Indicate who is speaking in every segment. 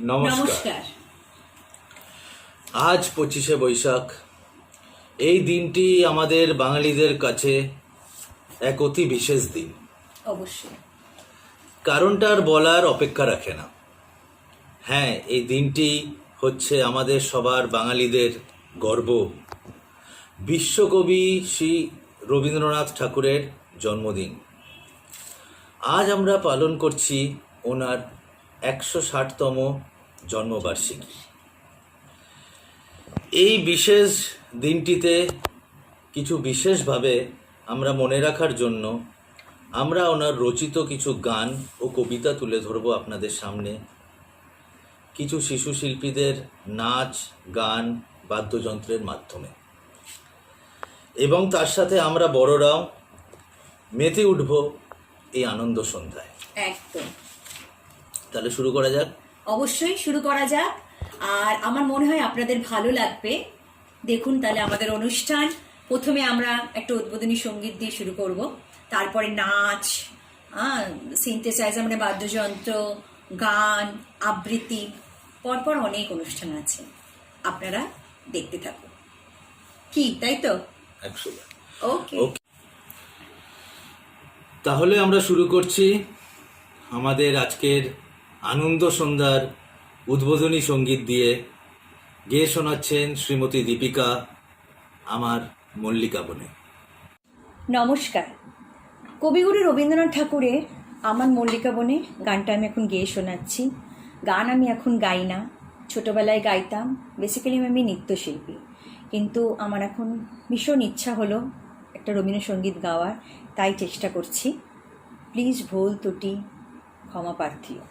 Speaker 1: নমস্কার। আজ 25শে বৈশাখ। এই দিনটি আমাদের বাঙালিদের কাছে এক অতি বিশেষ দিন।
Speaker 2: অবশ্যই
Speaker 1: কারণটার বলার অপেক্ষা রাখে না। হ্যাঁ, এই দিনটি হচ্ছে আমাদের সবার বাঙালিদের গর্ব। বিশ্বকবি শ্রী রবীন্দ্রনাথ ঠাকুরের জন্মদিন। আজ আমরা পালন করছি ওনার 160তম জন্মবার্ষিকী। এই বিশেষ দিনটিতে কিছু বিশেষভাবে আমরা মনে রাখার জন্য আমরা ওনার রচিত কিছু গান ও কবিতা তুলে ধরব আপনাদের সামনে। কিছু শিশু শিল্পীদের নাচ, গান, বাদ্যযন্ত্রের মাধ্যমে, এবং তার সাথে আমরা বড়রাও মেতে উঠব এই আনন্দ সন্ধ্যায়।
Speaker 2: একদম।
Speaker 1: তাহলে শুরু করা যাক।
Speaker 2: অবশ্যই শুরু করা যাক। আর আমার মনে হয় আপনাদের ভালো লাগবে। দেখুন, তাহলে আমাদের অনুষ্ঠান প্রথমে আমরা একটা উদ্বোধনী সঙ্গীত দিয়ে শুরু করব, তারপরে নাচ, সিনথেসাইজার মানে বাদ্যযন্ত্র, গান, আবৃত্তি, পরপর অনেক অনুষ্ঠান আছে। আপনারা দেখতে থাকুন। কি তাই তো? ওকে।
Speaker 1: তাহলে আমরা শুরু করছি আমাদের আজকের আনন্দ সন্ধ্যার উদ্বোধনী সঙ্গীত দিয়ে। গেয়ে শোনাচ্ছেন শ্রীমতী দীপিকা, আমার মল্লিকা বনে।
Speaker 2: নমস্কার। কবিগুরু রবীন্দ্রনাথ ঠাকুরের আমার মল্লিকা বনে গানটা আমি এখন গেয়ে শোনাচ্ছি। গান আমি এখন গাই না, ছোটোবেলায় গাইতাম। বেসিক্যালি আমি নৃত্যশিল্পী, কিন্তু আমার এখন ভীষণ ইচ্ছা হলো একটা রবীন্দ্রসঙ্গীত গাওয়ার, তাই চেষ্টা করছি। প্লিজ ভুল ত্রুটি ক্ষমা প্রার্থীও।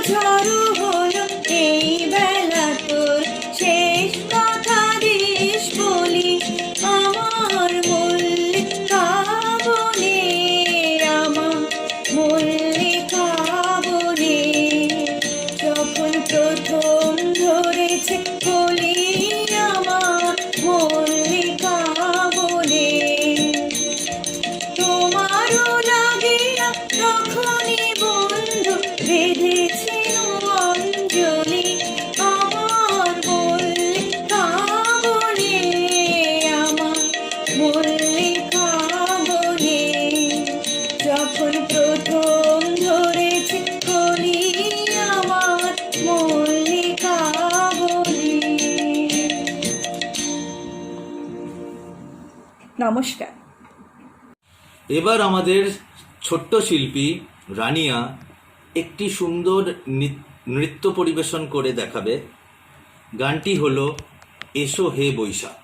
Speaker 2: ঝড় হলো এই বেলা, তোর শেষ কথা দিস নমস্কার।
Speaker 1: এবার আমাদের ছোট্ট শিল্পী রানিয়া একটি সুন্দর নৃত্য পরিবেশন করে দেখাবে। গানটি হলো এসো হে বৈশাখ।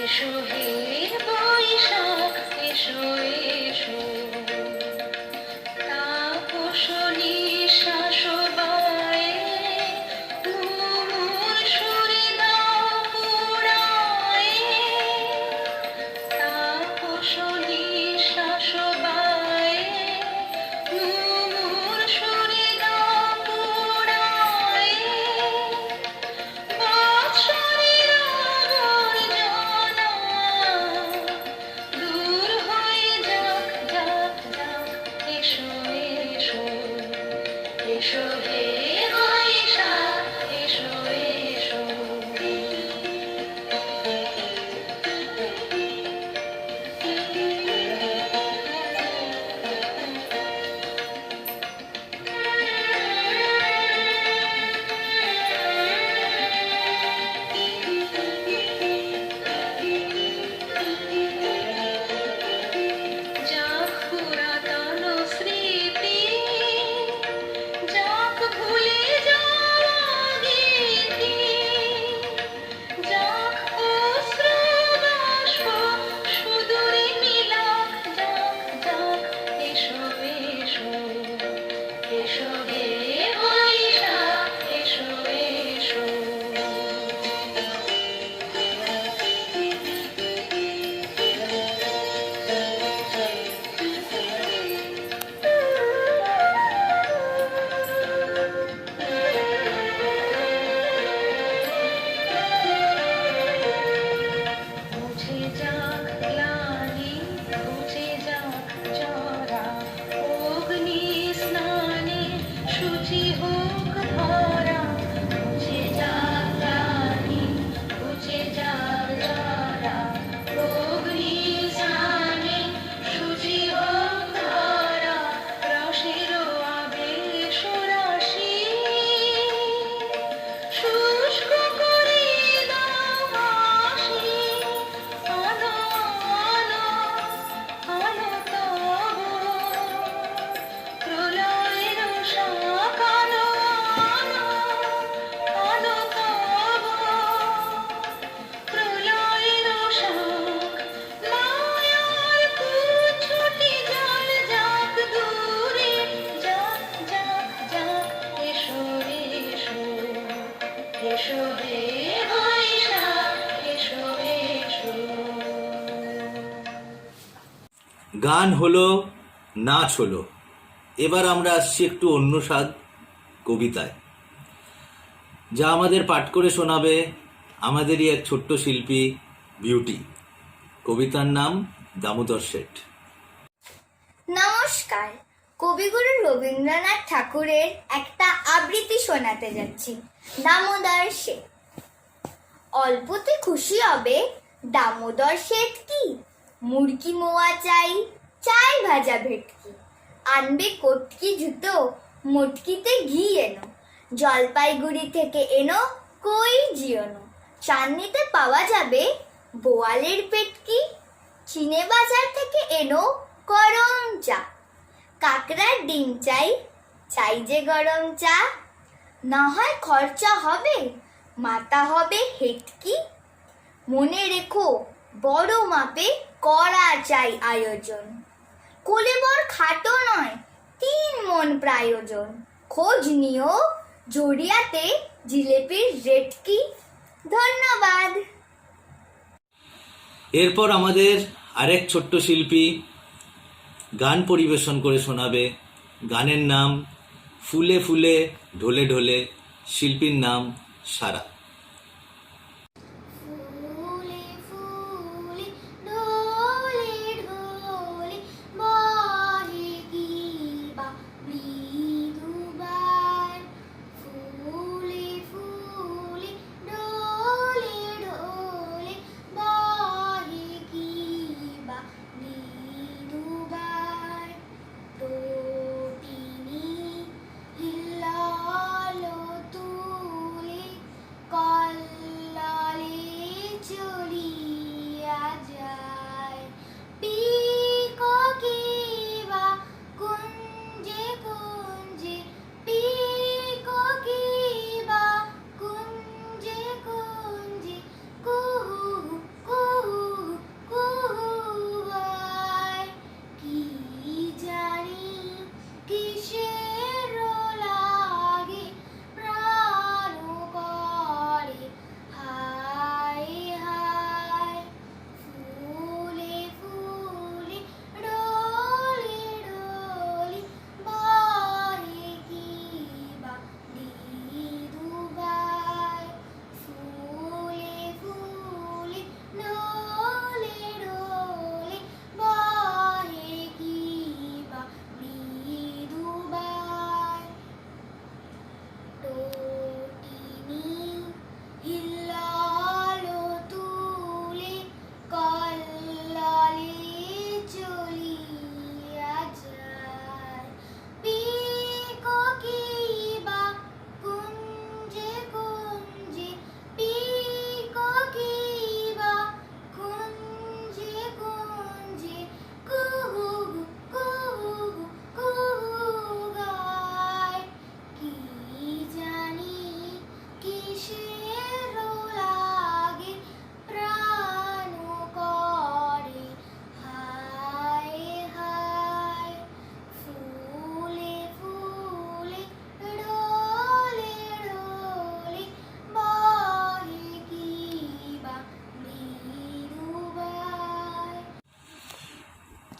Speaker 3: এসো হে বৈশাখ এসো এসো তাপস নিঃশ্বাস বায়ে মুমুর সুরে দাও পুরায়ে তাপস নিঃশ্বাস বায়ে মুমুর সুরে দাও পুরায়ে বৎসরের আবর্জনা দূর হয়ে যাক যাক যাক এসো এসো এসো হে বৈশাখ এসো এসো যাক পুরাতন স্মৃতি যাক ভুলে যাওয়া গীতি যাক অশ্রু বাষ্প সুদূরে মিলাক যাক যাক এসো এসো এসো হে বৈশাখ এসো এসো মুছে যাক গ্লানি মুছে যাক জরা অগ্নি স্নানে শুচি হোক ভরা মুছে যাক গ্লানি মুছে যাক জরা অগ্নি স্নানে শুচি হোক ভরা রসের আবেশ রাশি শুষ্ক করে দাও হাসি আলো আলো আলো তব প্রলয়ের শাখ আলো আলো আলো তব প্রলয়ের শাখ মায়ার কুচ্ছটি জল যাক দূরে যাক যাক যাক এসো এসো এসো হে বৈশাখ এসো এসো
Speaker 1: গান হলো, নাচ হলো। এবার আমরা আসছি একটু অন্য স্বাদ কবিতায়, যা আমাদের পাঠ করে শোনাবে আমাদেরই এক ছোট্ট শিল্পী বিউটি। কবিতার নাম দামোদর শেঠ।
Speaker 4: নমস্কার, কবিগুরু রবীন্দ্রনাথ ঠাকুরের একটা আবৃত্তি শোনাতে যাচ্ছি, দামোদর শেঠ। অল্পতে খুশি হবে দামোদর শেঠ কি, মুরকি মোয়া চাই, চাই ভাজা ভেটকি, আনবে কটকি জুতো, মটকিতে ঘি এনো, জলপাইগুড়ি থেকে এনো কই জিওনো, চাঁদনিতে পাওয়া যাবে বোয়ালের পেটকি, চিনে বাজার থেকে এনো গরম চা, কাকড়ার ডিম চাই, চাই যে গরম চা, না হয় খরচা হবে, মাতা হবে হেটকি, মনে রেখো বড় মাপে করা চাই আয়োজন, কোলেবর খাটো নয় 3 মণ প্রায়োজন, খোঁজ নিও জড়িয়াতে জিলেপির রেট কি। ধন্যবাদ।
Speaker 1: এরপর আমাদের আরেক ছোট্ট শিল্পী গান পরিবেশন করে শোনাবে। গানের নাম ফুলে ফুলে ঢলে ঢলে, শিল্পীর নাম সারা।
Speaker 4: ফুলে ফুলে ঢলে ঢলে বহে কি বা মৃদুবার, ফুলে ফুলে ঢলে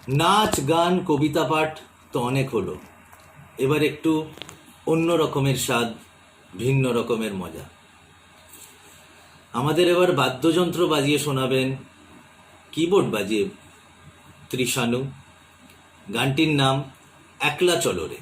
Speaker 1: নাচ গান কবিতা পাঠ তো অনেক হলো, এবার একটু অন্য রকমের স্বাদ, ভিন্ন রকমের মজা। আমাদের এবার বাদ্যযন্ত্র বাজিয়ে শোনাবেন, কিবোর্ড বাজিয়ে ত্রিশানু। গানটির নাম একলা চলো রে।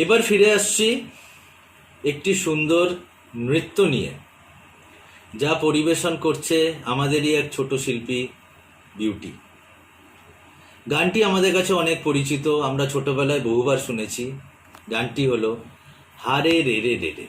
Speaker 1: এবার ফিরে আসছি একটি সুন্দর নৃত্য নিয়ে, যা পরিবেশন করছে আমাদেরই এক ছোট শিল্পী বিউটি। গানটি আমাদের কাছে অনেক পরিচিত, আমরা ছোটবেলায় বহুবার শুনেছি। গানটি হলো হারে রে রে রে রে।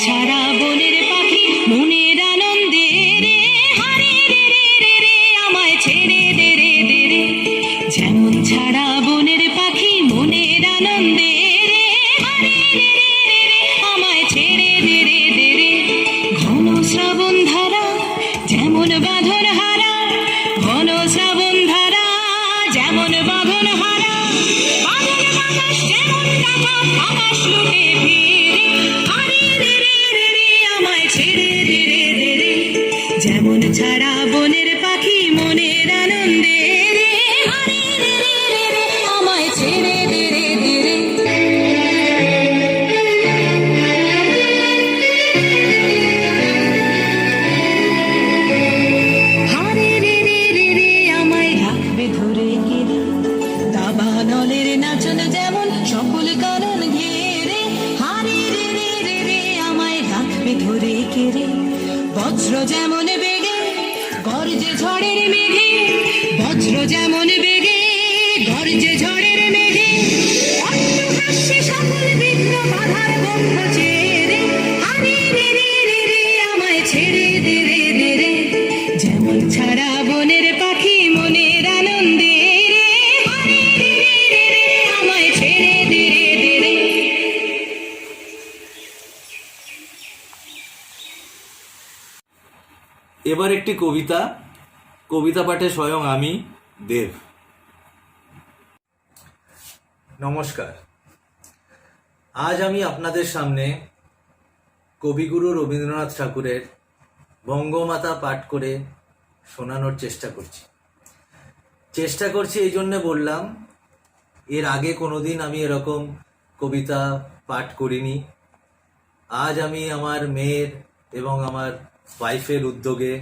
Speaker 3: ছাড়া বনের পাখি মনের আনন্দে রে, হারে রে রে রে রে আমায় ছেড়ে দে রে দে রে। ছাড়া বনের পাখি মনের আনন্দে রে আরে রে রে রে রে আমায় ছেড়ে দে রে দে রে ঘন শ্রাবণ ধারা যেমন বাঁধন হারা ঘন শ্রাবণ ধারা যেমন বাঁধন হারা বাঁধন বাতাস যেমন ডাকা আকাশ লুটে ফিরে আরে রে রে রে রে আমায় ছেড়ে দে রে দে রে যেমন ছাড়া বনের পাখি মনের আনন্দে রে আরে রে রে রে রে আমায় ছেড়ে দে রে দে রে হারে রে রে রে রে আমায় রাখবে ধরে কেড়ে দাবানলের নাচন যেমন সকল কারণ ঘেরে হারে রে রে রে রে আমায় রাখবে ধরে কেড়ে বজ্র যেমন বেগে গর্জে ঝড়ের মেঘে বজ্র যেমন বেগে গর্জে ঝড়ের মেঘে অট্টহাস্যে সকল বিঘ্ন বাধার বন্ধ ছেড়ে আরে রে রে রে রে আমায় ছেড়ে দে রে দে রে যেমন ছাড়া বনের পাখি মনের আনন্দে রে আরে রে রে রে রে আমায় ছেড়ে দে রে দে রে
Speaker 1: এবার একটি কবিতা পাঠে স্বয়ং আমি দেব। নমস্কার, আজ আমি আপনাদের সামনে কবিগুরু রবীন্দ্রনাথ ঠাকুরের বঙ্গমাতা পাঠ করে শোনানোর চেষ্টা করছি এই জন্যে বললাম, এর আগে কোনোদিন আমি এরকম কবিতা পাঠ করিনি। আজ আমি আমার মেয়ের এবং আমার ওয়াইফের উদ্যোগে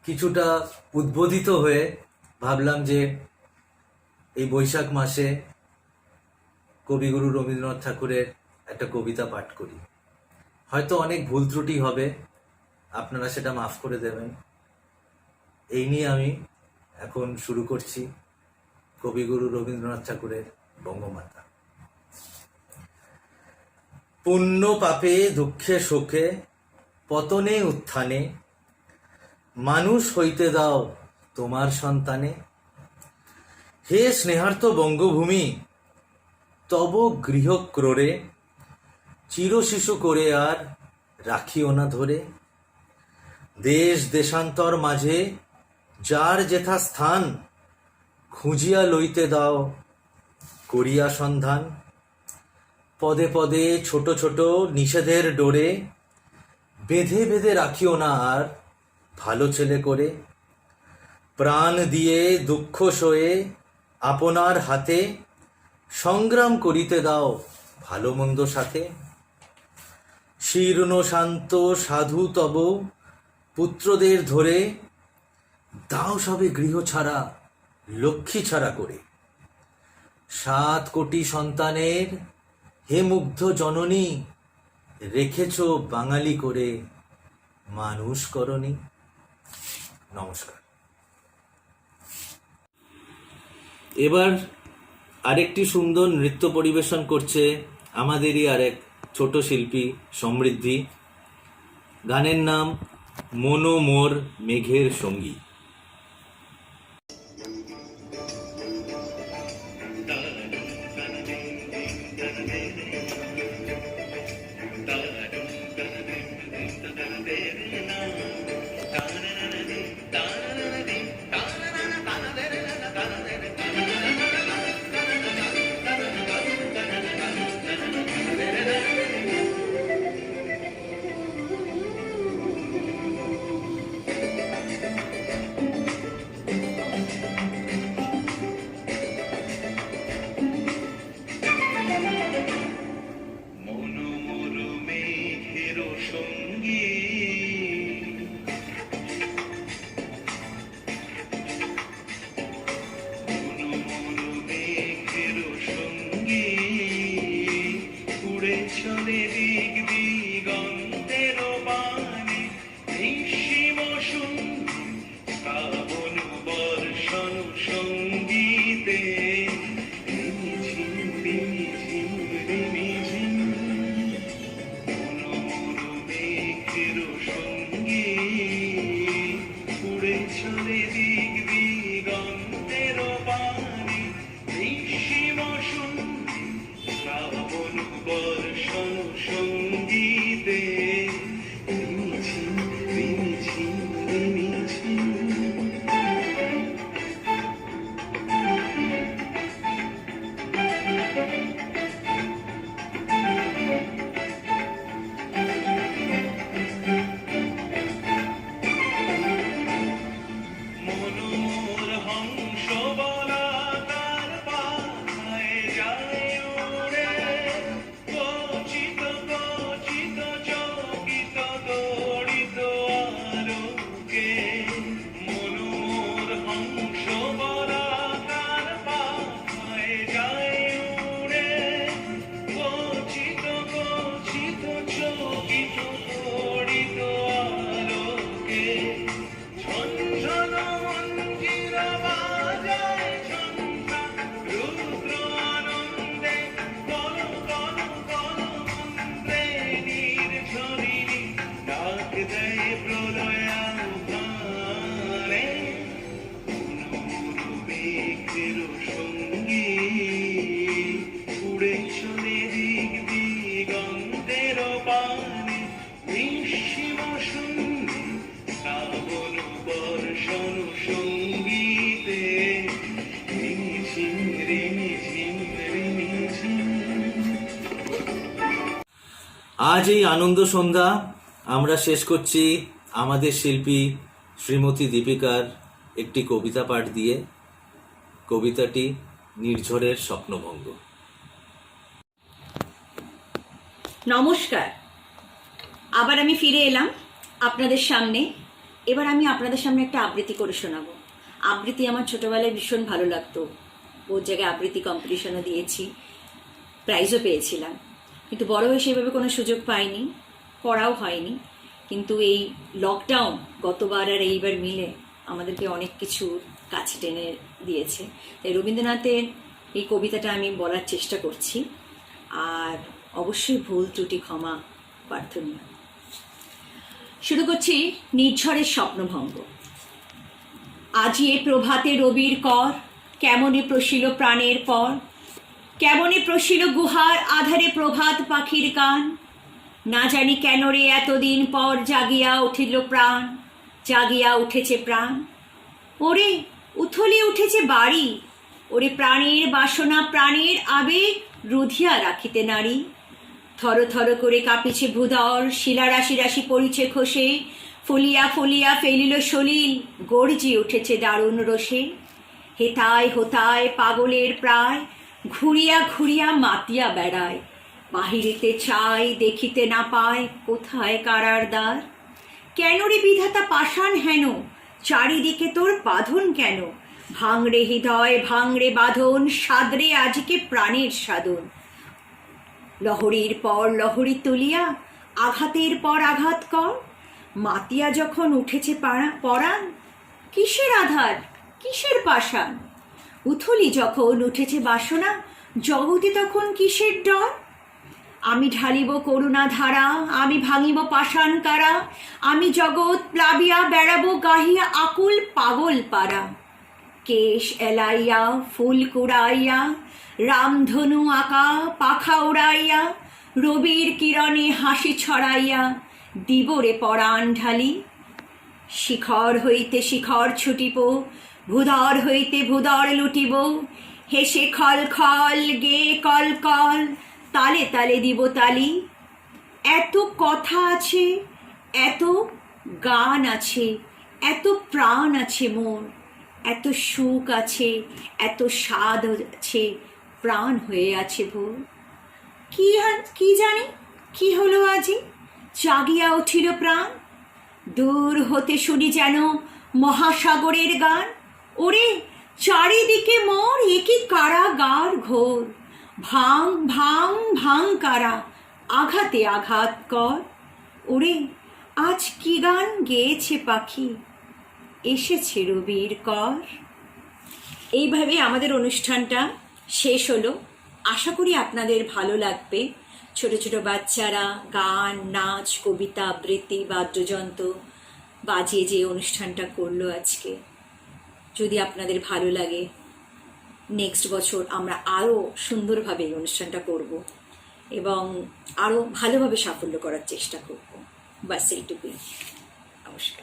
Speaker 1: কিছুটা উদ্বোধিত হয়ে ভাবলাম যে এই বৈশাখ মাসে কবিগুরু রবীন্দ্রনাথ ঠাকুরের একটা কবিতা পাঠ করি। হয়তো অনেক ভুল ত্রুটি হবে, আপনারা সেটা মাফ করে দেবেন। এই নিয়ে আমি এখন শুরু করছি কবিগুরু রবীন্দ্রনাথ ঠাকুরের বঙ্গমাতা। পুণ্য পাপে দুঃখে শোকে পতনে উত্থানে মানুষ হইতে দাও তোমার সন্তানে। হে স্নেহার্থ বঙ্গভূমি, তব গৃহ ক্রোড়ে চিরশিশু করে আর রাখিও না ধরে। দেশ দেশান্তর মাঝে যার যেথা স্থান খুঁজিয়া লইতে দাও করিয়া সন্ধান। পদে পদে ছোট ছোট নিষেধের ডোরে বেঁধে বেঁধে রাখিও না আর ভালো ছেলে করে। প্রাণ দিয়ে দুঃখ সয়ে আপনার হাতে সংগ্রাম করিতে দাও ভালো মন্দ সাথে। শীর্ণ শান্ত সাধু তব পুত্রদের ধরে দাও সবে গৃহ ছাড়া লক্ষ্মী ছাড়া করে। 7 কোটি সন্তানের হে মুগ্ধ জননী রেখেছ বাঙালি করে মানুষ করনি। নমস্কার। এবার আরেকটি সুন্দর নৃত্য পরিবেশন করছে আমাদেরই আরেক ছোট শিল্পী সমৃদ্ধি। গানের নাম মনো মোর মেঘের সঙ্গী।
Speaker 5: মেঘের সঙ্গী উড়ে চলে দিক দিগন্তের পানে নিঃসীম শূন্যে শ্রাবণ বর্ষণ সঙ্গীতে রিমিঝিম রিমিঝিম রিমিঝিম।
Speaker 1: আজ এই আনন্দ সন্ধ্যা আমরা শেষ করছি আমাদের শিল্পী শ্রীমতী দীপিকার একটি কবিতা পাঠ দিয়ে। কবিতাটি নির্ঝরের স্বপ্নভঙ্গ।
Speaker 2: নমস্কার, আবার আমি ফিরে এলাম আপনাদের সামনে। এবার আমি আপনাদের সামনে একটা আবৃত্তি করে শোনাবো। আবৃত্তি আমার ছোটবেলায় ভীষণ ভালো লাগতো, বহু জায়গায় আবৃত্তি কম্পিটিশনও দিয়েছি, প্রাইজও পেয়েছিলাম, কিন্তু বড় হয়ে সেভাবে কোনো সুযোগ পাইনি, করাও হয়নি। কিন্তু এই লকডাউন গতবার আর এইবার মিলে আমাদেরকে অনেক কিছু কাছে টেনে দিয়েছে। তাই রবীন্দ্রনাথের এই কবিতাটা আমি বলার চেষ্টা করছি, আর অবশ্যই ভুল ত্রুটি ক্ষমা প্রার্থনীয়। শুরু করছি নির্ঝরের স্বপ্নভঙ্গ। আজি এ প্রভাতে রবির কর, কেমনে প্রশিল প্রাণের পর, কেমনে প্রশিল গুহার আধারে প্রভাত পাখির গান। না জানি কেন রে এতদিন পর জাগিয়া উঠিল প্রাণ, জাগিয়া উঠেছে প্রাণ। ওরে উথলে উঠেছে বাড়ি, ওরে প্রাণের বাসনা প্রাণের আবেগ রুধিয়া রাখিতে নারী। থর থর করে কাঁপিছে ভূধর, শিলা রাশি রাশি পড়িছে খসে, ফলিয়া ফলিয়া ফেলিল সলিল, গর্জি উঠেছে দারুণ রোষে। হেতায় হোতায় পাগলের প্রায়, ঘুরিয়া ঘুরিয়া মাতিয়া বেড়ায়। বাহিরেতে চাই দেখিতে না পায়, কোথায় কারার দ্বার। কেন রে বিধাতা পাষাণ হেন, চারিদিকে তোর বাঁধন কেন। ভাঙড়ে হৃদয় ভাঙড়ে বাঁধন, সাদরে আজকে প্রাণের সাধন। লহরীর পর লহরী তুলিয়া, আঘাতের পর আঘাত কর। মাতিয়া যখন উঠেছে পরাণ, কিসের আধার কিসের পাষাণ। উথলি যখন উঠেছে বাসনা, জগতে তখন কিসের ডর। আমি ঢালিব করুণা ধারা, আমি ভাঙিব পাষাণ কারা। আমি জগৎ প্লাবিয়া বেড়াবো গাহিয়া আকুল পাগল পারা। কেশ এলাইয়া ফুল কুড়াইয়া, রামধনু আঁকা পাখা উড়াইয়া, রবির কিরণে হাসি ছড়াইয়া দিবরে পরাণ ঢালি। শিখর হইতে শিখর ছুটিব, ভূধর হইতে ভূধর লুটিব। হেসে খল খল গে কল কল, তালে তালে দিব তালি। এত কথা আছে, এত গান আছে, এত প্রাণ আছে মোর, এত সুখ আছে, এত স্বাদ আছে, প্রাণ হয়ে আছে ভোর। কি জানি কি হলো আজি, জাগিয়া উঠিল প্রাণ। দূর হতে শুনি যেন মহাসাগরের গান। ওরে চারিদিকে মোর একই কারাগার ঘোর। ভাঙ ভাঙ ভাঙ কারা, আঘাতে আঘাত কর। ওরে আজ কি গান গেয়েছে পাখি, এসেছে রবির কর। এইভাবে আমাদের অনুষ্ঠানটা শেষ হলো। আশা করি আপনাদের ভালো লাগবে। ছোট ছোট বাচ্চারা গান, নাচ, কবিতা, আবৃত্তি, বাদ্যযন্ত্র বাজিয়ে যে অনুষ্ঠানটা করলো আজকে, যদি আপনাদের ভালো লাগে, নেক্সট বছর আমরা আরও সুন্দরভাবে এই অনুষ্ঠানটা করব এবং আরও ভালোভাবে সাফল্য করার চেষ্টা করব। বাস এইটুকুই। নমস্কার।